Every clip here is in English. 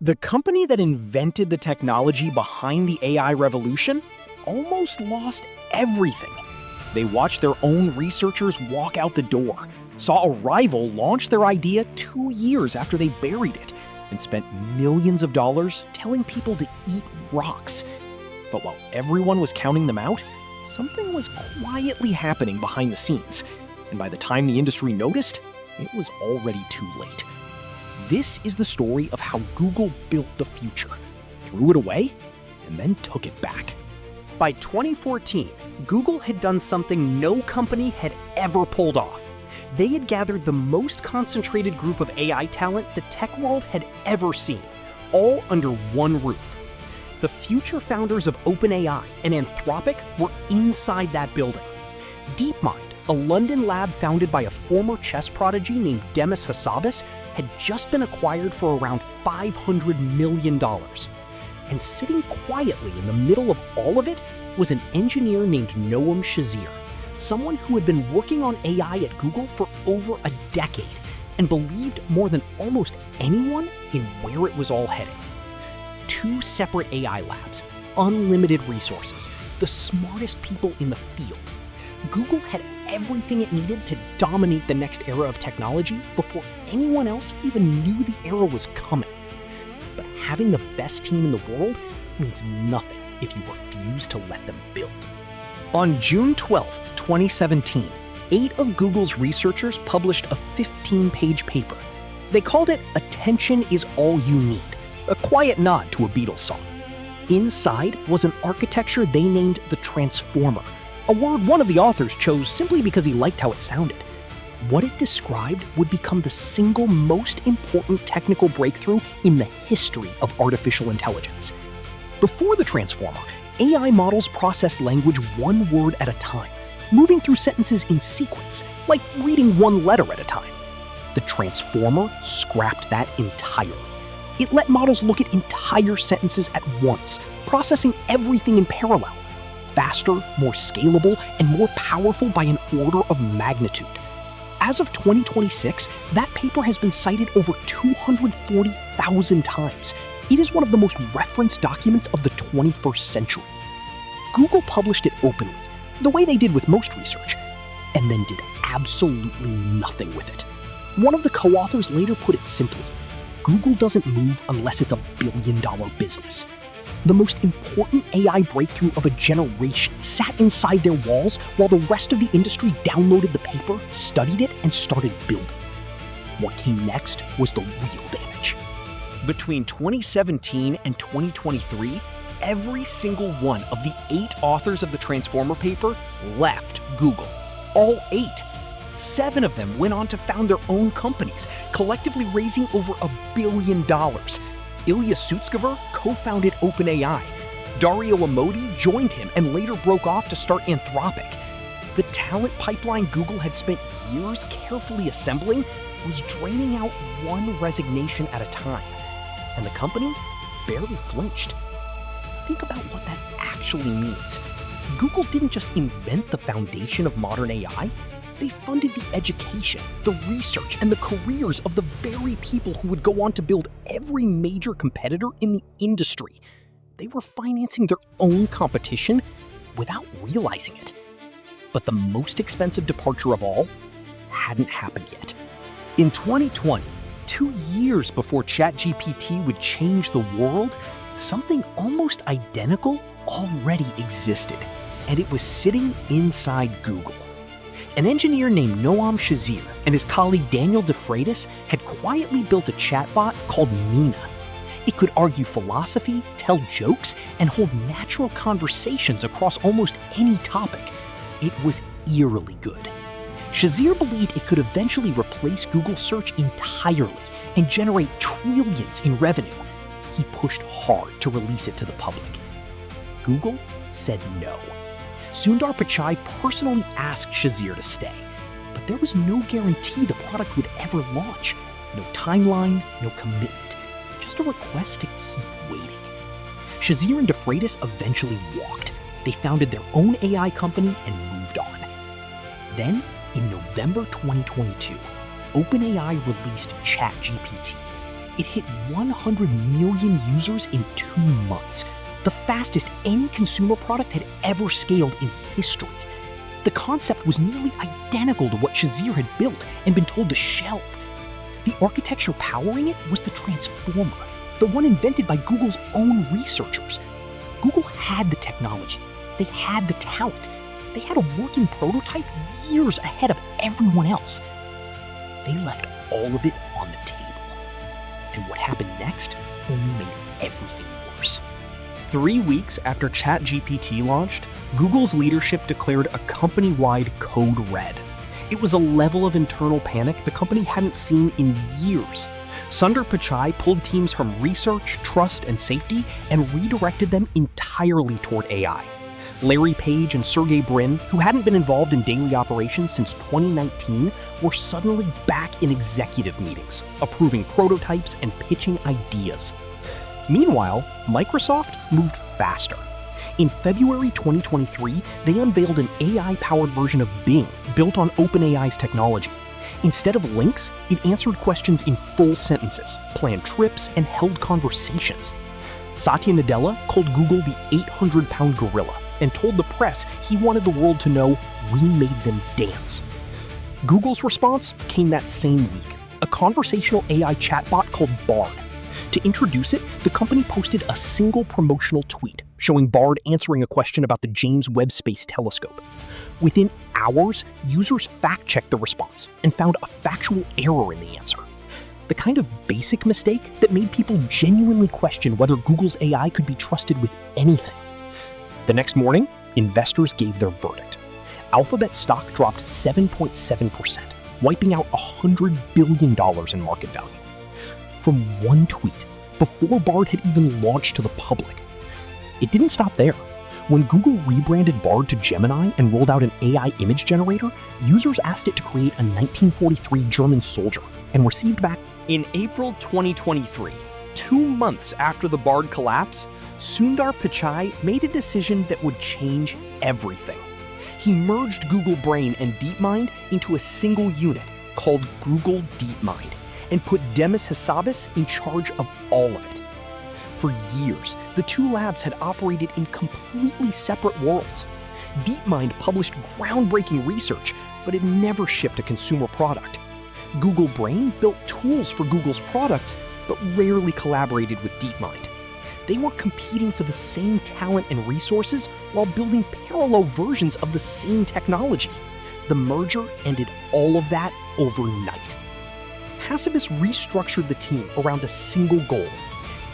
The company that invented the technology behind the AI revolution almost lost everything. They watched their own researchers walk out the door, saw a rival launch their idea 2 years after they buried it, and spent millions of dollars telling people to eat rocks. But while everyone was counting them out, something was quietly happening behind the scenes, and by the time the industry noticed, it was already too late. This is the story of how Google built the future, threw it away, and then took it back. By 2014, Google had done something no company had ever pulled off. They had gathered the most concentrated group of AI talent the tech world had ever seen, all under one roof. The future founders of OpenAI and Anthropic were inside that building. DeepMind, a London lab founded by a former chess prodigy named Demis Hassabis, had just been acquired for around $500 million. And sitting quietly in the middle of all of it was an engineer named Noam Shazir, someone who had been working on AI at Google for over a decade and believed more than almost anyone in where it was all heading. 2 separate AI labs, unlimited resources, the smartest people in the field. Google had everything it needed to dominate the next era of technology before anyone else even knew the era was coming. But having the best team in the world means nothing if you refuse to let them build. On June 12, 2017, 8 of Google's researchers published a 15-page paper. They called it "Attention is All You Need," a quiet nod to a Beatles song. Inside was an architecture they named the Transformer, a word one of the authors chose simply because he liked how it sounded. What it described would become the single most important technical breakthrough in the history of artificial intelligence. Before the Transformer, AI models processed language one word at a time, moving through sentences in sequence, like reading one letter at a time. The Transformer scrapped that entirely. It let models look at entire sentences at once, processing everything in parallel. Faster, more scalable, and more powerful by an order of magnitude. As of 2026, that paper has been cited over 240,000 times. It is one of the most referenced documents of the 21st century. Google published it openly, the way they did with most research, and then did absolutely nothing with it. One of the co-authors later put it simply: Google doesn't move unless it's a billion-dollar business. The most important AI breakthrough of a generation sat inside their walls while the rest of the industry downloaded the paper, studied it, and started building. What came next was the real damage. Between 2017 and 2023, every single one of the 8 authors of the Transformer paper left Google. All 8. 7 of them went on to found their own companies, collectively raising over $1 billion. Ilya Sutskever co-founded OpenAI. Dario Amodi joined him and later broke off to start Anthropic. The talent pipeline Google had spent years carefully assembling was draining out one resignation at a time, and the company barely flinched. Think about what that actually means. Google didn't just invent the foundation of modern AI. They funded the education, the research, and the careers of the very people who would go on to build every major competitor in the industry. They were financing their own competition without realizing it. But the most expensive departure of all hadn't happened yet. In 2020, 2 years before ChatGPT would change the world, something almost identical already existed, and it was sitting inside Google. An engineer named Noam Shazir and his colleague Daniel DeFreitas had quietly built a chatbot called Nina. It could argue philosophy, tell jokes, and hold natural conversations across almost any topic. It was eerily good. Shazir believed it could eventually replace Google search entirely and generate trillions in revenue. He pushed hard to release it to the public. Google said no. Sundar Pichai personally asked Shazir to stay, but there was no guarantee the product would ever launch. No timeline, no commitment, just a request to keep waiting. Shazir and DeFreitas eventually walked. They founded their own AI company and moved on. Then, in November 2022, OpenAI released ChatGPT. It hit 100 million users in 2 months, the fastest any consumer product had ever scaled in history. The concept was nearly identical to what Shazir had built and been told to shelve. The architecture powering it was the Transformer, the one invented by Google's own researchers. Google had the technology, they had the talent, they had a working prototype years ahead of everyone else. They left all of it on the table. And what happened next only made everything worse. 3 weeks after ChatGPT launched, Google's leadership declared a company-wide code red. It was a level of internal panic the company hadn't seen in years. Sundar Pichai pulled teams from research, trust, and safety and redirected them entirely toward AI. Larry Page and Sergey Brin, who hadn't been involved in daily operations since 2019, were suddenly back in executive meetings, approving prototypes and pitching ideas. Meanwhile, Microsoft moved faster. In February 2023, they unveiled an AI-powered version of Bing built on OpenAI's technology. Instead of links, it answered questions in full sentences, planned trips, and held conversations. Satya Nadella called Google the 800-pound gorilla and told the press he wanted the world to know we made them dance. Google's response came that same week, a conversational AI chatbot called Bard. To introduce it, the company posted a single promotional tweet showing Bard answering a question about the James Webb Space Telescope. Within hours, users fact-checked the response and found a factual error in the answer. The kind of basic mistake that made people genuinely question whether Google's AI could be trusted with anything. The next morning, investors gave their verdict. Alphabet stock dropped 7.7%, wiping out $100 billion in market value. From one tweet, before Bard had even launched to the public. It didn't stop there. When Google rebranded Bard to Gemini and rolled out an AI image generator, users asked it to create a 1943 German soldier and received back. In April 2023, 2 months after the Bard collapse, Sundar Pichai made a decision that would change everything. He merged Google Brain and DeepMind into a single unit called Google DeepMind and put Demis Hassabis in charge of all of it. For years, the two labs had operated in completely separate worlds. DeepMind published groundbreaking research, but it never shipped a consumer product. Google Brain built tools for Google's products, but rarely collaborated with DeepMind. They were competing for the same talent and resources while building parallel versions of the same technology. The merger ended all of that overnight. Hassabis restructured the team around a single goal.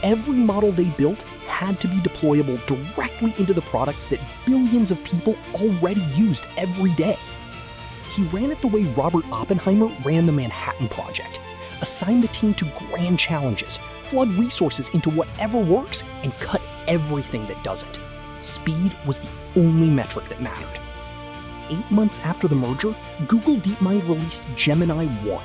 Every model they built had to be deployable directly into the products that billions of people already used every day. He ran it the way Robert Oppenheimer ran the Manhattan Project. Assign the team to grand challenges, flood resources into whatever works, and cut everything that doesn't. Speed was the only metric that mattered. 8 months after the merger, Google DeepMind released Gemini 1.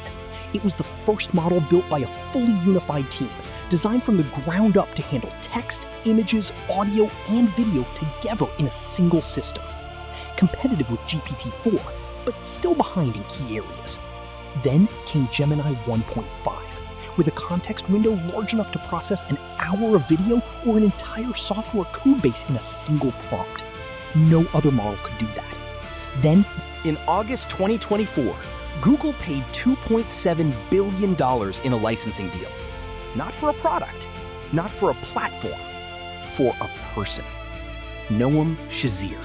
It was the first model built by a fully unified team, designed from the ground up to handle text, images, audio, and video together in a single system. Competitive with GPT-4, but still behind in key areas. Then came Gemini 1.5, with a context window large enough to process an hour of video or an entire software codebase in a single prompt. No other model could do that. Then, in August 2024, Google paid $2.7 billion in a licensing deal. Not for a product, not for a platform, for a person. Noam Shazir,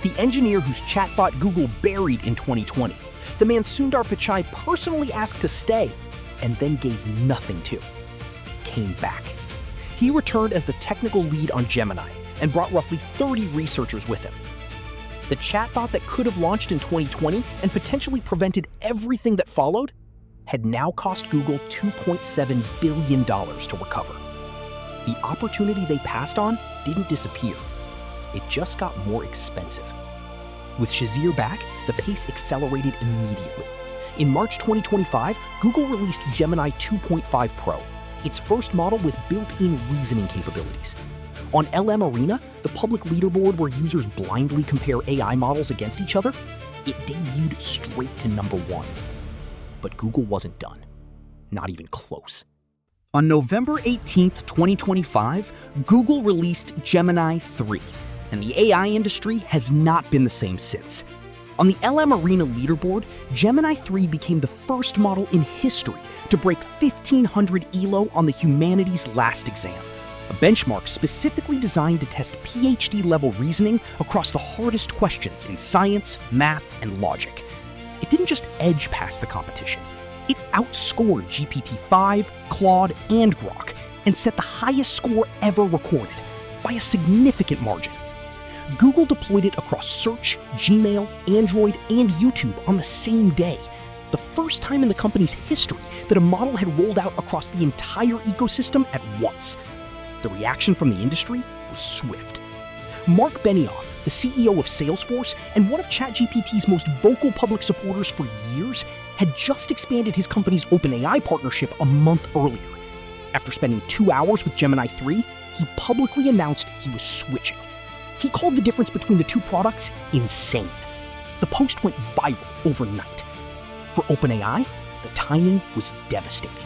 the engineer whose chatbot Google buried in 2020, the man Sundar Pichai personally asked to stay and then gave nothing to, came back. He returned as the technical lead on Gemini and brought roughly 30 researchers with him. The chatbot that could have launched in 2020 and potentially prevented everything that followed had now cost Google $2.7 billion to recover. The opportunity they passed on didn't disappear. It just got more expensive. With Shazir back, the pace accelerated immediately. In March 2025, Google released Gemini 2.5 Pro, its first model with built-in reasoning capabilities. On LM Arena, the public leaderboard where users blindly compare AI models against each other, it debuted straight to #1. But Google wasn't done. Not even close. On November 18th, 2025, Google released Gemini 3, and the AI industry has not been the same since. On the LM Arena leaderboard, Gemini 3 became the first model in history to break 1500 ELO on the humanities last exam, a benchmark specifically designed to test PhD-level reasoning across the hardest questions in science, math, and logic. It didn't just edge past the competition. It outscored GPT-5, Claude, and Grok, and set the highest score ever recorded, by a significant margin. Google deployed it across Search, Gmail, Android, and YouTube on the same day, the first time in the company's history that a model had rolled out across the entire ecosystem at once. The reaction from the industry was swift. Mark Benioff, the CEO of Salesforce and one of ChatGPT's most vocal public supporters for years, had just expanded his company's OpenAI partnership a month earlier. After spending 2 hours with Gemini 3, he publicly announced he was switching. He called the difference between the two products insane. The post went viral overnight. For OpenAI, the timing was devastating.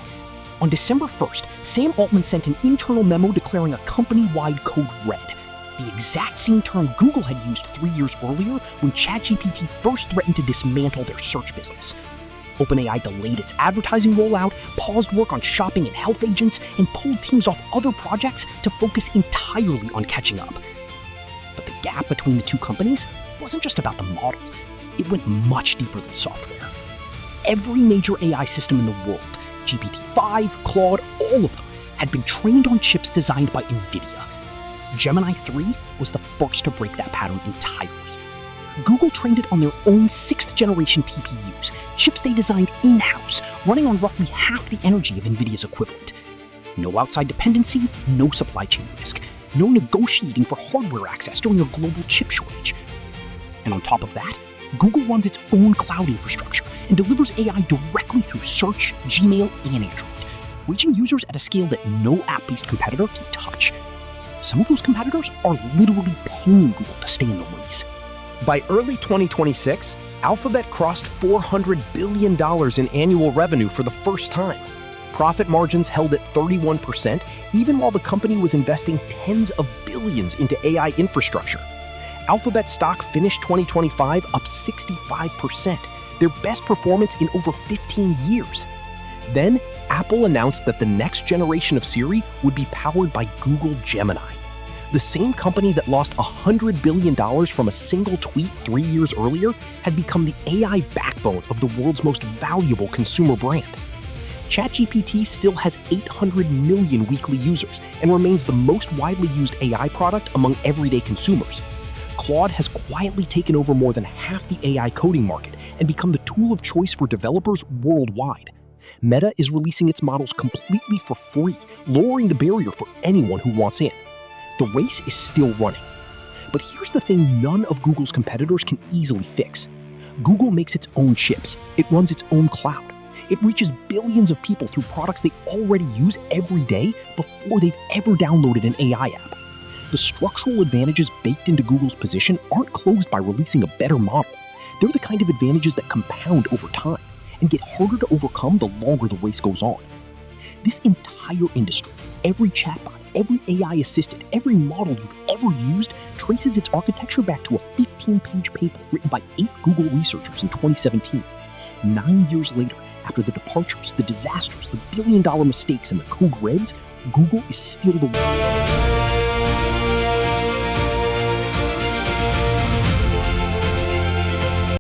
On December 1st, Sam Altman sent an internal memo declaring a company-wide code red, the exact same term Google had used 3 years earlier when ChatGPT first threatened to dismantle their search business. OpenAI delayed its advertising rollout, paused work on shopping and health agents, and pulled teams off other projects to focus entirely on catching up. But the gap between the two companies wasn't just about the model. It went much deeper than software. Every major AI system in the world, GPT-5, Claude, all of them, had been trained on chips designed by NVIDIA. Gemini 3 was the first to break that pattern entirely. Google trained it on their own 6th-generation TPUs, chips they designed in-house, running on roughly half the energy of NVIDIA's equivalent. No outside dependency, no supply chain risk, no negotiating for hardware access during a global chip shortage. And on top of that, Google runs its own cloud infrastructure and delivers AI directly through Search, Gmail, and Android, reaching users at a scale that no app-based competitor can touch. Some of those competitors are literally paying Google to stay in the race. By early 2026, Alphabet crossed $400 billion in annual revenue for the first time. Profit margins held at 31%, even while the company was investing tens of billions into AI infrastructure. Alphabet stock finished 2025 up 65%, their best performance in over 15 years. Then, Apple announced that the next generation of Siri would be powered by Google Gemini. The same company that lost $100 billion from a single tweet 3 years earlier had become the AI backbone of the world's most valuable consumer brand. ChatGPT still has 800 million weekly users and remains the most widely used AI product among everyday consumers. Claude has quietly taken over more than half the AI coding market and become the tool of choice for developers worldwide. Meta is releasing its models completely for free, lowering the barrier for anyone who wants in. The race is still running. But here's the thing none of Google's competitors can easily fix. Google makes its own chips. It runs its own cloud. It reaches billions of people through products they already use every day before they've ever downloaded an AI app. The structural advantages baked into Google's position aren't closed by releasing a better model. They're the kind of advantages that compound over time and get harder to overcome the longer the race goes on. This entire industry, every chatbot, every AI assistant, every model you've ever used traces its architecture back to a 15-page paper written by 8 Google researchers in 2017. 9 years later, after the departures, the disasters, the billion-dollar mistakes, and the code reds, Google is still the winner.